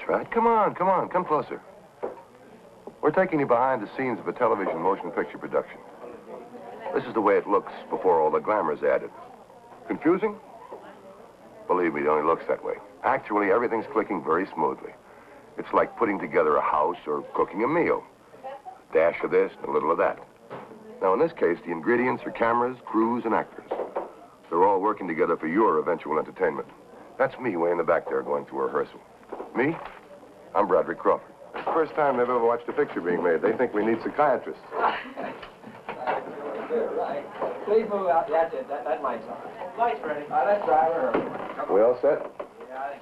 right. Come on, come on. Come closer. We're taking you behind the scenes of a television motion picture production. This is the way it looks before all the glamour's added. Confusing? Believe me, it only looks that way. Actually, everything's clicking very smoothly. It's like putting together a house or cooking a meal. A dash of this and a little of that. Now, in this case, the ingredients are cameras, crews, and actors. They're all working together for your eventual entertainment. That's me way in the back there going through a rehearsal. Me? I'm Broderick Crawford. It's the first time they've ever watched a picture being made. They think we need psychiatrists. Right. Please move out. That's it. That light's on. Light's ready. Let's drive her. We all set? Yeah, I think.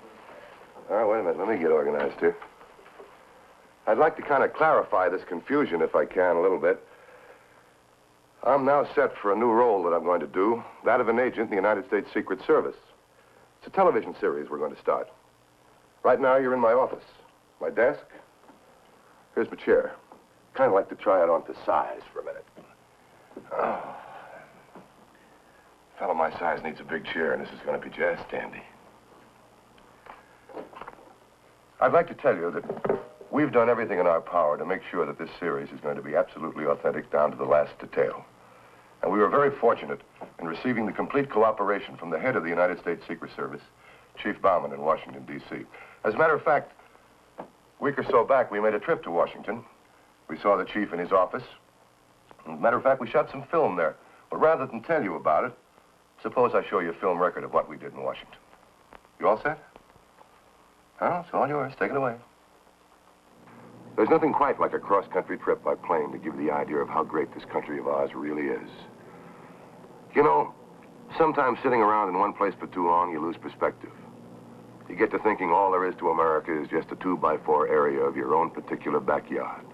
All right, wait a minute. Let me get organized here. I'd like to kind of clarify this confusion, if I can, a little bit. I'm now set for a new role that I'm going to do, that of an agent in the United States Secret Service. It's a television series we're going to start. Right now, you're in my office. My desk. Here's my chair. Kind of like to try it on for size for a minute. Oh. A fellow my size needs a big chair, and this is going to be just dandy. I'd like to tell you that we've done everything in our power to make sure that this series is going to be absolutely authentic down to the last detail. And we were very fortunate in receiving the complete cooperation from the head of the United States Secret Service, Chief Bauman in Washington, D.C. As a matter of fact, a week or so back, we made a trip to Washington. We saw the chief in his office. As a matter of fact, we shot some film there. But rather than tell you about it, suppose I show you a film record of what we did in Washington. You all set? Huh? It's all yours. Take it away. There's nothing quite like a cross-country trip by plane to give you the idea of how great this country of ours really is. You know, sometimes sitting around in one place for too long, you lose perspective. You get to thinking all there is to America is just a 2x4 area of your own particular backyard.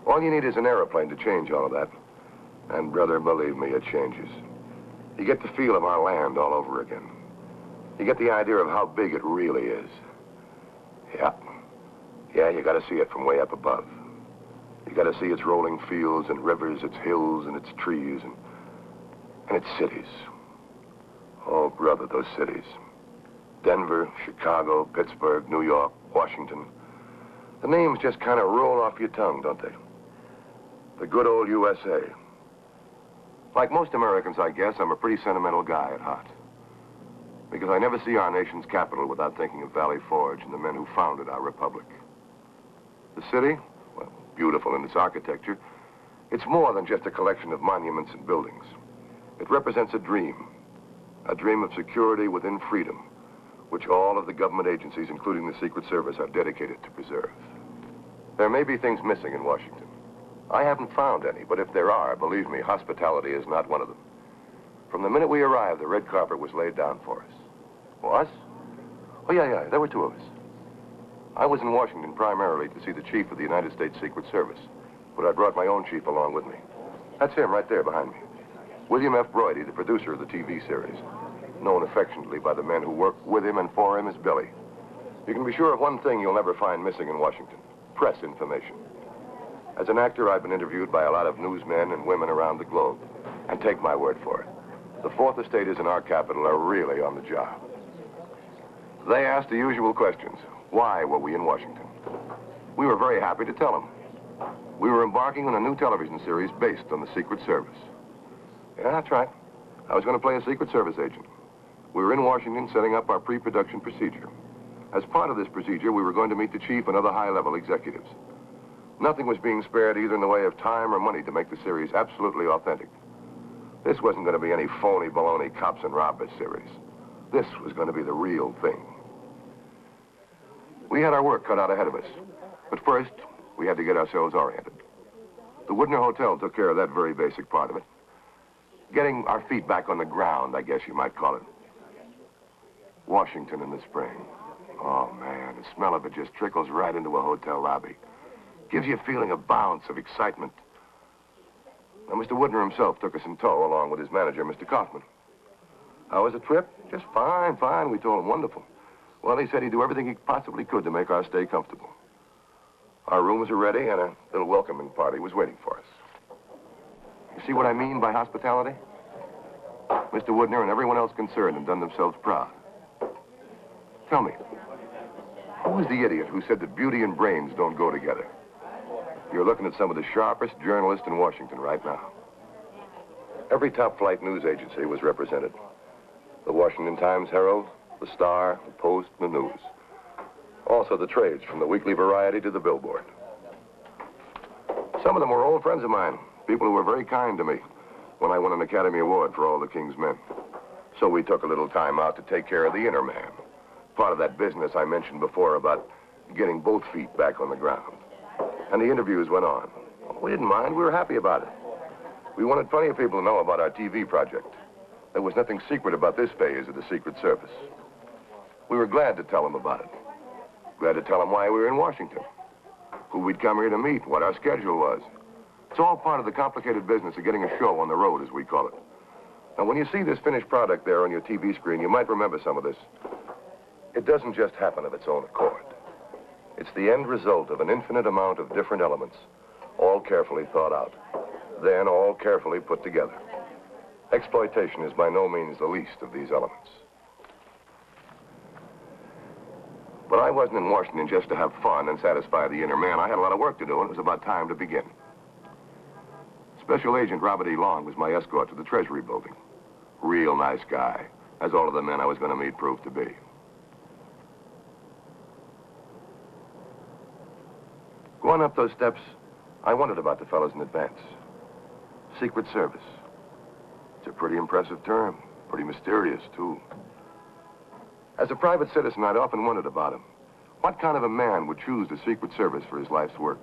All you need is an airplane to change all of that. And, brother, believe me, it changes. You get the feel of our land all over again. You get the idea of how big it really is. Yeah. Yeah, you gotta see it from way up above. You gotta see its rolling fields and rivers, its hills and its trees and its cities. Oh, brother, those cities. Denver, Chicago, Pittsburgh, New York, Washington. The names just kind of roll off your tongue, don't they? The good old USA. Like most Americans, I guess, I'm a pretty sentimental guy at heart. Because I never see our nation's capital without thinking of Valley Forge and the men who founded our republic. The city, well, beautiful in its architecture, it's more than just a collection of monuments and buildings. It represents a dream of security within freedom, which all of the government agencies, including the Secret Service, are dedicated to preserve. There may be things missing in Washington. I haven't found any, but if there are, believe me, hospitality is not one of them. From the minute we arrived, the red carpet was laid down for us. For us? Oh, yeah, there were two of us. I was in Washington primarily to see the chief of the United States Secret Service, but I brought my own chief along with me. That's him right there behind me. William F. Broidy, the producer of the TV series, known affectionately by the men who work with him and for him as Billy. You can be sure of one thing you'll never find missing in Washington: press information. As an actor, I've been interviewed by a lot of newsmen and women around the globe. And take my word for it, the Fourth Estaters in our capital are really on the job. They asked the usual questions. Why were we in Washington? We were very happy to tell them. We were embarking on a new television series based on the Secret Service. Yeah, that's right. I was going to play a Secret Service agent. We were in Washington setting up our pre-production procedure. As part of this procedure, we were going to meet the chief and other high-level executives. Nothing was being spared either in the way of time or money to make the series absolutely authentic. This wasn't going to be any phony baloney cops and robbers series. This was going to be the real thing. We had our work cut out ahead of us. But first, we had to get ourselves oriented. The Woodner Hotel took care of that very basic part of it. Getting our feet back on the ground, I guess you might call it. Washington in the spring. Oh, man, the smell of it just trickles right into a hotel lobby. Gives you a feeling of bounce, of excitement. Now, Mr. Woodner himself took us in tow, along with his manager, Mr. Kaufman. How was the trip? Just fine. We told him wonderful. Well, he said he'd do everything he possibly could to make our stay comfortable. Our rooms were ready, and a little welcoming party was waiting for us. You see what I mean by hospitality? Mr. Woodner and everyone else concerned have done themselves proud. Tell me, who was the idiot who said that beauty and brains don't go together? You're looking at some of the sharpest journalists in Washington right now. Every top-flight news agency was represented. The Washington Times Herald, the Star, the Post, and the News. Also the trades, from the Weekly Variety to the Billboard. Some of them were old friends of mine, people who were very kind to me when I won an Academy Award for All the King's Men. So we took a little time out to take care of the inner man. Part of that business I mentioned before about getting both feet back on the ground. And the interviews went on. We didn't mind. We were happy about it. We wanted plenty of people to know about our TV project. There was nothing secret about this phase of the Secret Service. We were glad to tell them about it. Glad to tell them why we were in Washington, who we'd come here to meet, what our schedule was. It's all part of the complicated business of getting a show on the road, as we call it. Now, when you see this finished product there on your TV screen, you might remember some of this. It doesn't just happen of its own accord. It's the end result of an infinite amount of different elements, all carefully thought out, then all carefully put together. Exploitation is by no means the least of these elements. But I wasn't in Washington just to have fun and satisfy the inner man. I had a lot of work to do, and it was about time to begin. Special Agent Robert E. Long was my escort to the Treasury building. Real nice guy, as all of the men I was going to meet proved to be. Going up those steps, I wondered about the fellows in advance. Secret Service. It's a pretty impressive term, pretty mysterious, too. As a private citizen, I'd often wondered about him. What kind of a man would choose the Secret Service for his life's work?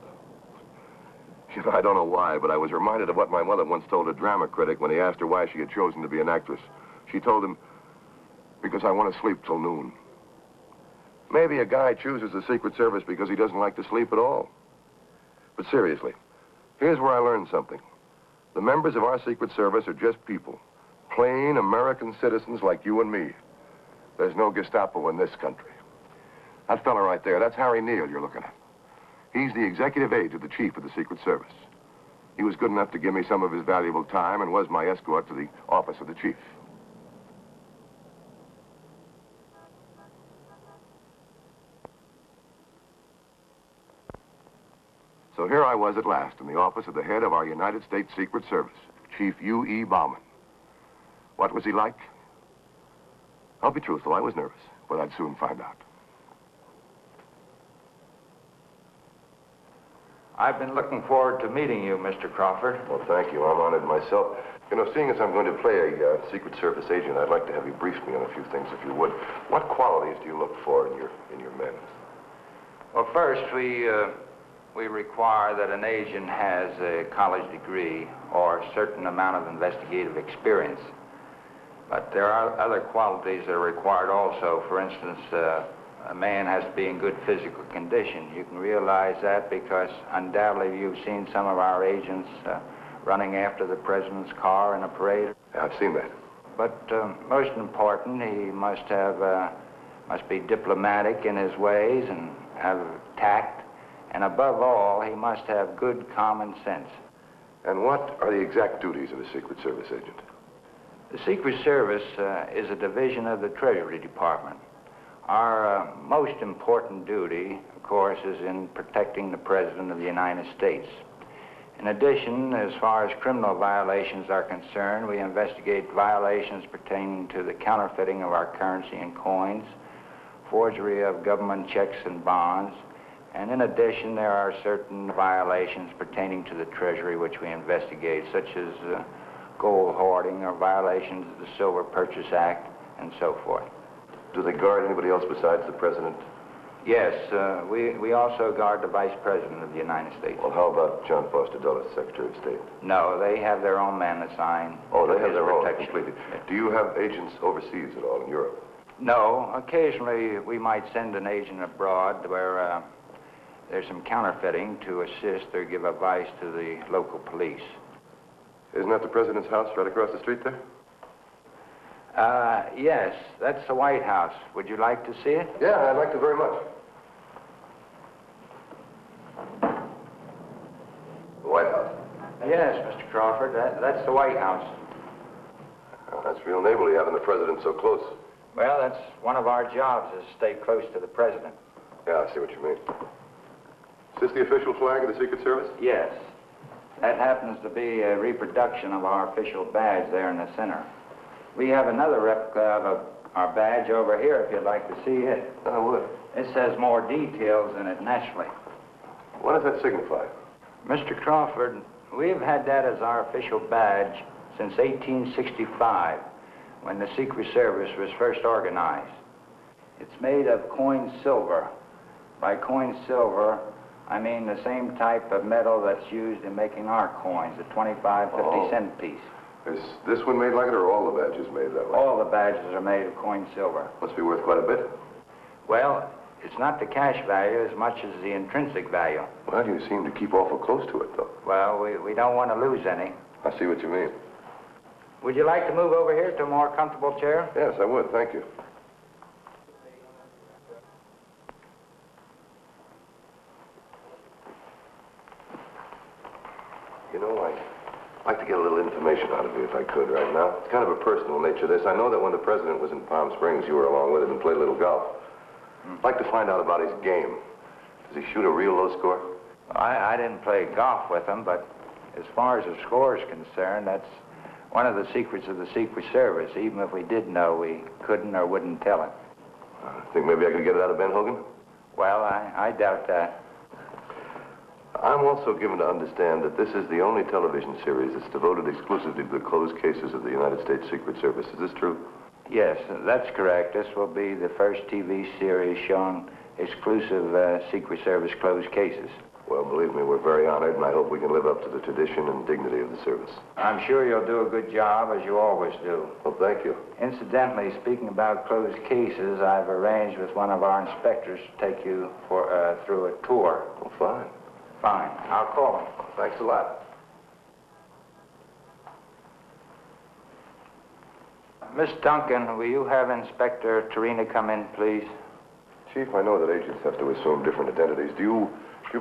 You know, I don't know why, but I was reminded of what my mother once told a drama critic when he asked her why she had chosen to be an actress. She told him, because I want to sleep till noon. Maybe a guy chooses the Secret Service because he doesn't like to sleep at all. But seriously, here's where I learned something. The members of our Secret Service are just people. Plain American citizens like you and me. There's no Gestapo in this country. That fella right there, that's Harry Neal you're looking at. He's the executive aide to the chief of the Secret Service. He was good enough to give me some of his valuable time and was my escort to the office of the chief. So here I was at last in the office of the head of our United States Secret Service, Chief U.E. Bauman. What was he like? I'll be truthful, I was nervous, but I'd soon find out. I've been looking forward to meeting you, Mr. Crawford. Well, thank you. I'm honored myself. You know, seeing as I'm going to play a Secret Service agent, I'd like to have you brief me on a few things, if you would. What qualities do you look for in your men? Well, first, we require that an agent has a college degree or a certain amount of investigative experience. But there are other qualities that are required also. For instance, a man has to be in good physical condition. You can realize that because undoubtedly you've seen some of our agents running after the president's car in a parade. Yeah, I've seen that. But most important, he must be diplomatic in his ways and have tact. And above all, he must have good common sense. And what are the exact duties of a Secret Service agent? The Secret Service is a division of the Treasury Department. Our most important duty, of course, is in protecting the President of the United States. In addition, as far as criminal violations are concerned, we investigate violations pertaining to the counterfeiting of our currency and coins, forgery of government checks and bonds, and in addition, there are certain violations pertaining to the Treasury which we investigate, such as gold hoarding or violations of the Silver Purchase Act and so forth. Do they guard anybody else besides the President? Yes, we also guard the Vice President of the United States. Well, how about John Foster Dulles, Secretary of State? No, they have their own men assigned. Oh, they have their own, protection. completely. Do you have agents overseas at all in Europe? No, occasionally we might send an agent abroad where there's some counterfeiting to assist or give advice to the local police. Isn't that the President's house right across the street there? Yes, that's the White House. Would you like to see it? Yeah, I'd like to very much. The White House? Yes, Mr. Crawford, that's the White House. Oh, that's real neighborly having the President so close. Well, that's one of our jobs, is to stay close to the President. Yeah, I see what you mean. Is this the official flag of the Secret Service? Yes. That happens to be a reproduction of our official badge there in the center. We have another replica of our badge over here if you'd like to see it. I would. It says more details in it, naturally. What does that signify? Mr. Crawford, we've had that as our official badge since 1865, when the Secret Service was first organized. It's made of coined silver. By coined silver, I mean the same type of metal that's used in making our coins, the 25, 50-cent piece. Is this one made like it, or all the badges made that way? All the badges are made of coined silver. Must be worth quite a bit. Well, it's not the cash value as much as the intrinsic value. Well, you seem to keep awful close to it, though. Well, we don't want to lose any. I see what you mean. Would you like to move over here to a more comfortable chair? Yes, I would. Thank you. You know, I'd like to get a little information out of you if I could right now. It's kind of a personal nature, this. I know that when the president was in Palm Springs, you were along with him and played a little golf. I'd like to find out about his game. Does he shoot a real low score? I didn't play golf with him, but as far as the score is concerned, that's one of the secrets of the Secret Service. Even if we did know, we couldn't or wouldn't tell it. Think maybe I could get it out of Ben Hogan? Well, I doubt that. I'm also given to understand that this is the only television series that's devoted exclusively to the closed cases of the United States Secret Service. Is this true? Yes, that's correct. This will be the first TV series showing exclusive Secret Service closed cases. Well, believe me, we're very honored, and I hope we can live up to the tradition and dignity of the service. I'm sure you'll do a good job, as you always do. Well, thank you. Incidentally, speaking about closed cases, I've arranged with one of our inspectors to take you through a tour. Well, fine. Fine. I'll call him. Thanks a lot. Miss Duncan, will you have Inspector Torina come in, please? Chief, I know that agents have to assume different identities. Do you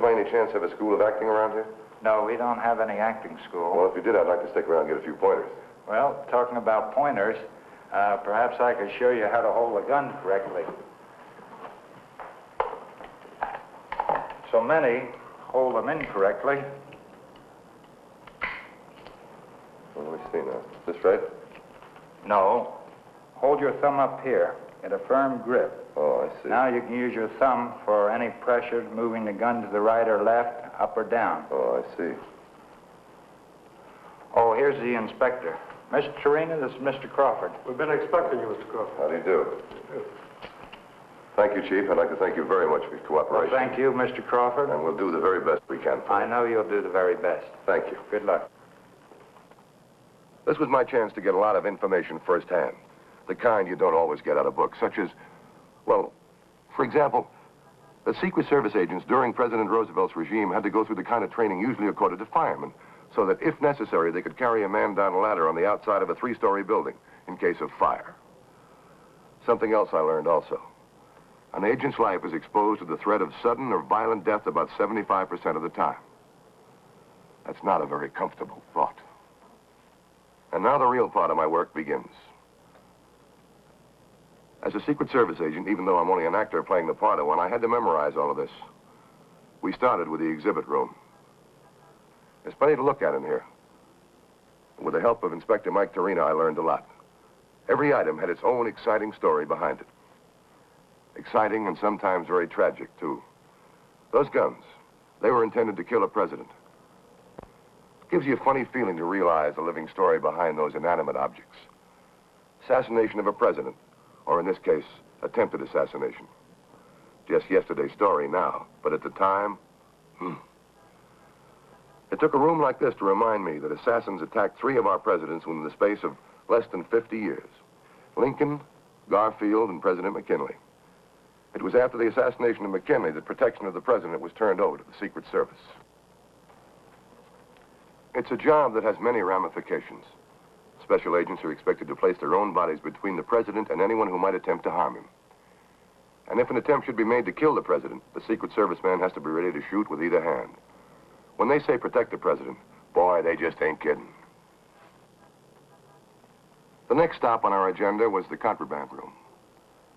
by any chance have a school of acting around here? No, we don't have any acting school. Well, if you did, I'd like to stick around and get a few pointers. Well, talking about pointers, perhaps I could show you how to hold a gun correctly. So many hold them incorrectly. Well, let me see now. Is this right? No. Hold your thumb up here. Get a firm grip. Oh, I see. Now you can use your thumb for any pressure moving the gun to the right or left, up or down. Oh, I see. Oh, here's the inspector. Mr. Torina, this is Mr. Crawford. We've been expecting you, Mr. Crawford. How do you do? Thank you, Chief. I'd like to thank you very much for your Well, cooperation. thank you, Mr. Crawford. And we'll do the very best we can for I you. know you'll do the very best. Thank you. Good luck. This was my chance to get a lot of information firsthand. The kind you don't always get out of books, such as, well, for example, the Secret Service agents during President Roosevelt's regime had to go through the kind of training usually accorded to firemen, so that if necessary, they could carry a man down a ladder on the outside of a 3-story building in case of fire. Something else I learned also. An agent's life is exposed to the threat of sudden or violent death about 75% of the time. That's not a very comfortable thought. And now the real part of my work begins. As a Secret Service agent, even though I'm only an actor playing the part of one, I had to memorize all of this. We started with the exhibit room. There's plenty to look at in here. With the help of Inspector Mike Torina, I learned a lot. Every item had its own exciting story behind it. Exciting and sometimes very tragic, too. Those guns, they were intended to kill a president. It gives you a funny feeling to realize the living story behind those inanimate objects. Assassination of a president, or in this case, attempted assassination. Just yesterday's story now, but at the time, It took a room like this to remind me that assassins attacked 3 of our presidents within the space of less than 50 years. Lincoln, Garfield, and President McKinley. It was after the assassination of McKinley that protection of the president was turned over to the Secret Service. It's a job that has many ramifications. Special agents are expected to place their own bodies between the president and anyone who might attempt to harm him. And if an attempt should be made to kill the president, the Secret Service man has to be ready to shoot with either hand. When they say protect the president, boy, they just ain't kidding. The next stop on our agenda was the contraband room.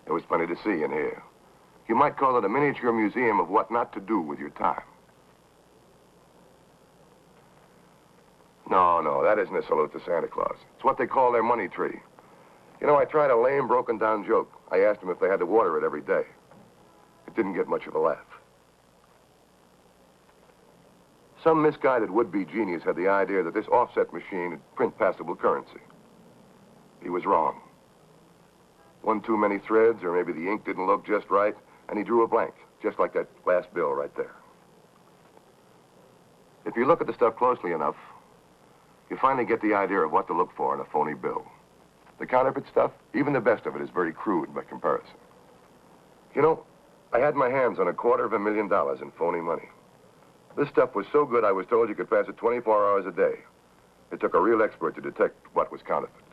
There was plenty to see and hear. You might call it a miniature museum of what not to do with your time. No, that isn't a salute to Santa Claus. It's what they call their money tree. You know, I tried a lame, broken-down joke. I asked them if they had to water it every day. It didn't get much of a laugh. Some misguided would-be genius had the idea that this offset machine would print passable currency. He was wrong. One too many threads, or maybe the ink didn't look just right, and he drew a blank, just like that last bill right there. If you look at the stuff closely enough, you finally get the idea of what to look for in a phony bill. The counterfeit stuff, even the best of it, is very crude by comparison. You know, I had my hands on $250,000 in phony money. This stuff was so good I was told you could pass it 24 hours a day. It took a real expert to detect what was counterfeit.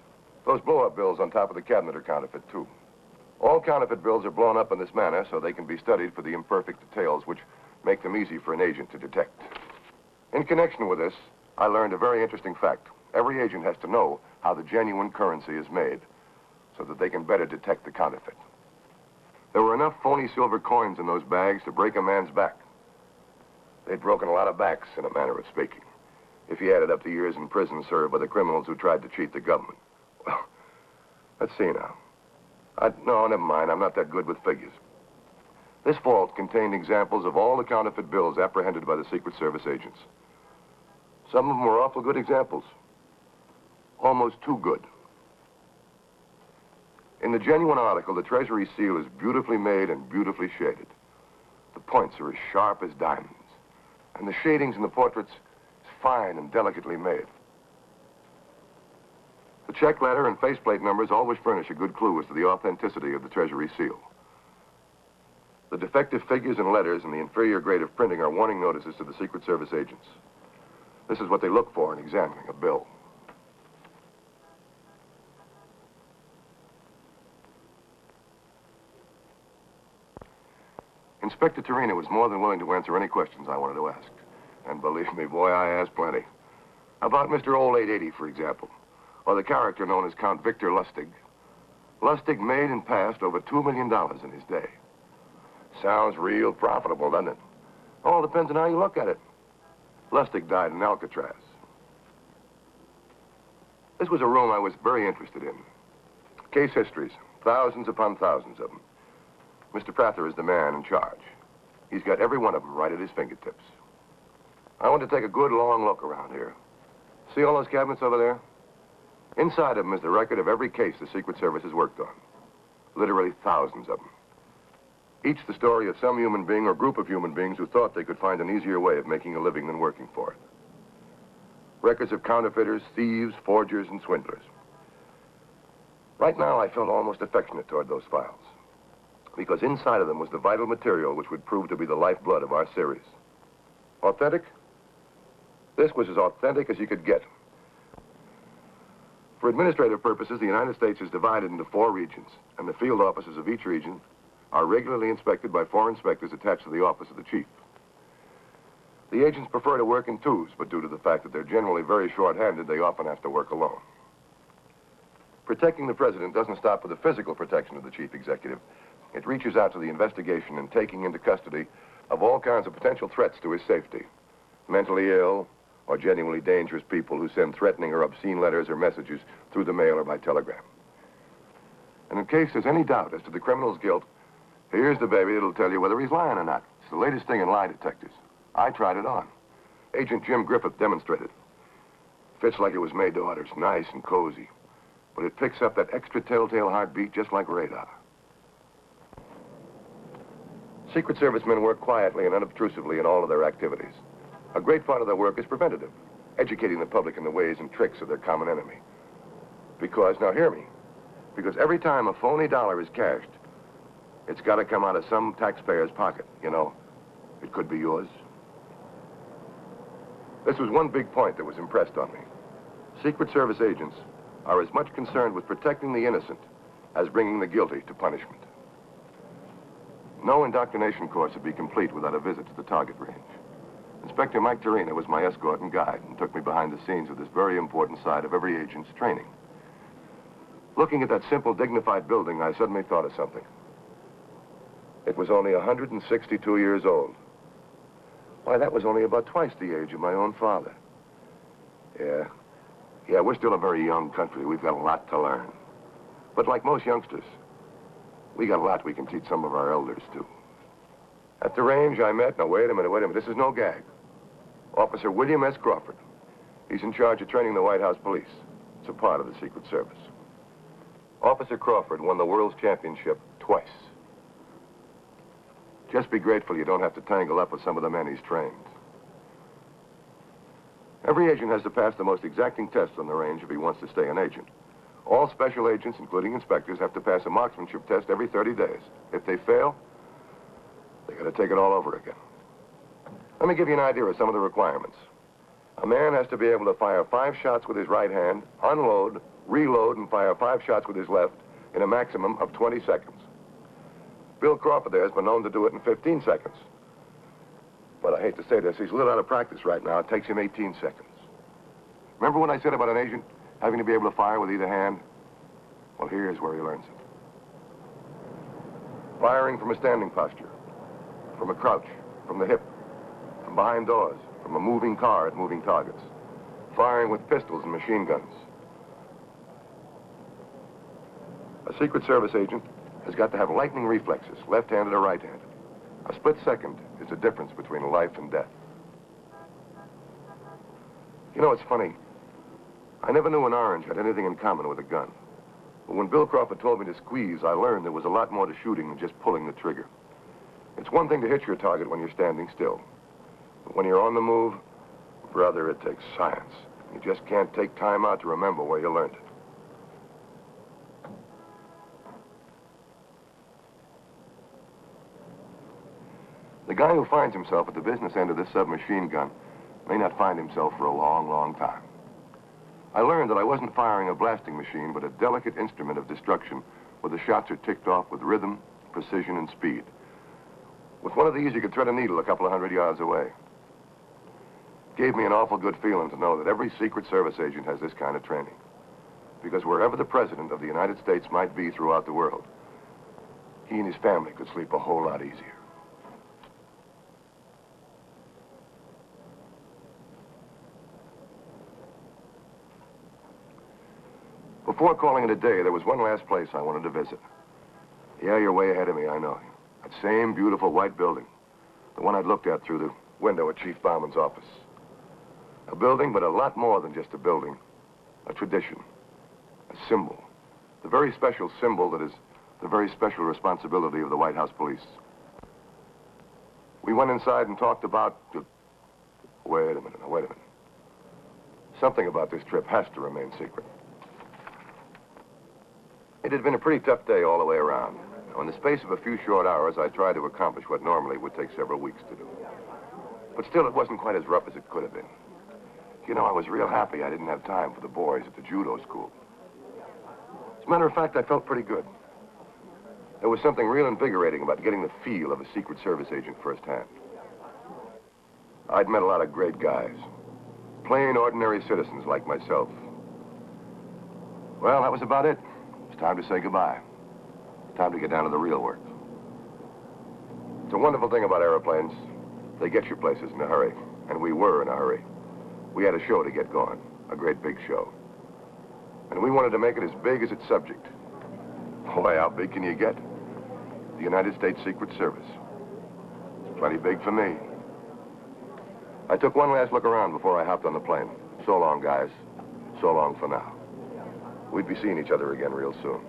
Those blow-up bills on top of the cabinet are counterfeit, too. All counterfeit bills are blown up in this manner so they can be studied for the imperfect details which make them easy for an agent to detect. In connection with this, I learned a very interesting fact. Every agent has to know how the genuine currency is made so that they can better detect the counterfeit. There were enough phony silver coins in those bags to break a man's back. They'd broken a lot of backs, in a manner of speaking, if you added up the years in prison served by the criminals who tried to cheat the government. Well, let's see now. No, never mind. I'm not that good with figures. This vault contained examples of all the counterfeit bills apprehended by the Secret Service agents. Some of them were awful good examples. Almost too good. In the genuine article, the Treasury seal is beautifully made and beautifully shaded. The points are as sharp as diamonds, and the shadings in the portraits is fine and delicately made. The check letter and faceplate numbers always furnish a good clue as to the authenticity of the Treasury seal. The defective figures and letters in the inferior grade of printing are warning notices to the Secret Service agents. This is what they look for in examining a bill. Inspector Torina was more than willing to answer any questions I wanted to ask. And believe me, boy, I asked plenty. About Mr. Old 880, for example, or the character known as Count Victor Lustig. Lustig made and passed over $2 million in his day. Sounds real profitable, doesn't it? All depends on how you look at it. Lustig died in Alcatraz. This was a room I was very interested in. Case histories, thousands upon thousands of them. Mr. Prather is the man in charge. He's got every one of them right at his fingertips. I want to take a good long look around here. See all those cabinets over there? Inside of them is the record of every case the Secret Service has worked on. Literally thousands of them. Each the story of some human being or group of human beings who thought they could find an easier way of making a living than working for it. Records of counterfeiters, thieves, forgers, and swindlers. Right now, I felt almost affectionate toward those files, because inside of them was the vital material which would prove to be the lifeblood of our series. Authentic? This was as authentic as you could get. For administrative purposes, the United States is divided into 4 regions, and the field offices of each region are regularly inspected by 4 inspectors attached to the office of the chief. The agents prefer to work in twos, but due to the fact that they're generally very short-handed, they often have to work alone. Protecting the president doesn't stop with the physical protection of the chief executive. It reaches out to the investigation and taking into custody of all kinds of potential threats to his safety. Mentally ill or genuinely dangerous people who send threatening or obscene letters or messages through the mail or by telegram. And in case there's any doubt as to the criminal's guilt, here's the baby that'll tell you whether he's lying or not. It's the latest thing in lie detectors. I tried it on. Agent Jim Griffith demonstrated. Fits like it was made to order. It's nice and cozy. But it picks up that extra telltale heartbeat just like radar. Secret Service men work quietly and unobtrusively in all of their activities. A great part of their work is preventative, educating the public in the ways and tricks of their common enemy. Because, now hear me, because every time a phony dollar is cashed, it's got to come out of some taxpayer's pocket. You know, it could be yours. This was one big point that was impressed on me. Secret Service agents are as much concerned with protecting the innocent as bringing the guilty to punishment. No indoctrination course would be complete without a visit to the target range. Inspector Mike Torina was my escort and guide and took me behind the scenes of this very important side of every agent's training. Looking at that simple, dignified building, I suddenly thought of something. It was only 162 years old. Why, that was only about twice the age of my own father. Yeah, we're still a very young country. We've got a lot to learn. But like most youngsters, we got a lot we can teach some of our elders, too. At the range, I met... Now, wait a minute. This is no gag. Officer William S. Crawford. He's in charge of training the White House police. It's a part of the Secret Service. Officer Crawford won the World's Championship twice. Just be grateful you don't have to tangle up with some of the men he's trained. Every agent has to pass the most exacting tests on the range if he wants to stay an agent. All special agents, including inspectors, have to pass a marksmanship test every 30 days. If they fail, they got to take it all over again. Let me give you an idea of some of the requirements. A man has to be able to fire 5 shots with his right hand, unload, reload, and fire 5 shots with his left in a maximum of 20 seconds. Bill Crawford there has been known to do it in 15 seconds. But I hate to say this, he's a little out of practice right now. It takes him 18 seconds. Remember what I said about an agent having to be able to fire with either hand? Well, here's where he learns it. Firing from a standing posture, from a crouch, from the hip, from behind doors, from a moving car at moving targets. Firing with pistols and machine guns. A Secret Service agent has got to have lightning reflexes, left-handed or right-handed. A split second is the difference between life and death. You know, it's funny. I never knew an orange had anything in common with a gun. But when Bill Crawford told me to squeeze, I learned there was a lot more to shooting than just pulling the trigger. It's one thing to hit your target when you're standing still. But when you're on the move, brother, it takes science. You just can't take time out to remember where you learned it. The guy who finds himself at the business end of this submachine gun may not find himself for a long, long time. I learned that I wasn't firing a blasting machine, but a delicate instrument of destruction where the shots are ticked off with rhythm, precision, and speed. With one of these, you could thread a needle a couple of 100 yards away. It gave me an awful good feeling to know that every Secret Service agent has this kind of training. Because wherever the President of the United States might be throughout the world, he and his family could sleep a whole lot easier. Before calling it a day, there was one last place I wanted to visit. Yeah, you're way ahead of me, I know. That same beautiful white building. The one I'd looked at through the window at Chief Bauman's office. A building, but a lot more than just a building. A tradition. A symbol. The very special symbol that is the very special responsibility of the White House police. We went inside and talked about... Wait a minute. Something about this trip has to remain secret. It had been a pretty tough day all the way around. Now, in the space of a few short hours, I tried to accomplish what normally would take several weeks to do. But still, it wasn't quite as rough as it could have been. You know, I was real happy I didn't have time for the boys at the judo school. As a matter of fact, I felt pretty good. There was something real invigorating about getting the feel of a Secret Service agent firsthand. I'd met a lot of great guys. Plain, ordinary citizens like myself. Well, that was about it. It's time to say goodbye. It's time to get down to the real work. It's a wonderful thing about airplanes. They get you places in a hurry. And we were in a hurry. We had a show to get going. A great big show. And we wanted to make it as big as its subject. Boy, how big can you get? The United States Secret Service. It's plenty big for me. I took one last look around before I hopped on the plane. So long, guys. So long for now. We'd be seeing each other again real soon.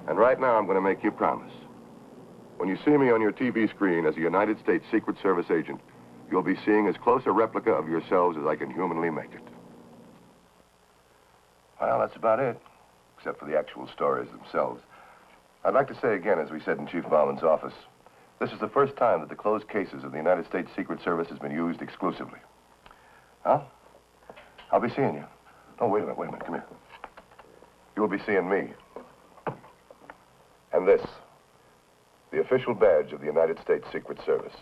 And right now, I'm going to make you a promise. When you see me on your TV screen as a United States Secret Service agent, you'll be seeing as close a replica of yourselves as I can humanly make it. Well, that's about it, except for the actual stories themselves. I'd like to say again, as we said in Chief Bauman's office, this is the first time that the closed cases of the United States Secret Service has been used exclusively. Well, I'll be seeing you. Oh, wait a minute, come here. You'll be seeing me. And this, the official badge of the United States Secret Service.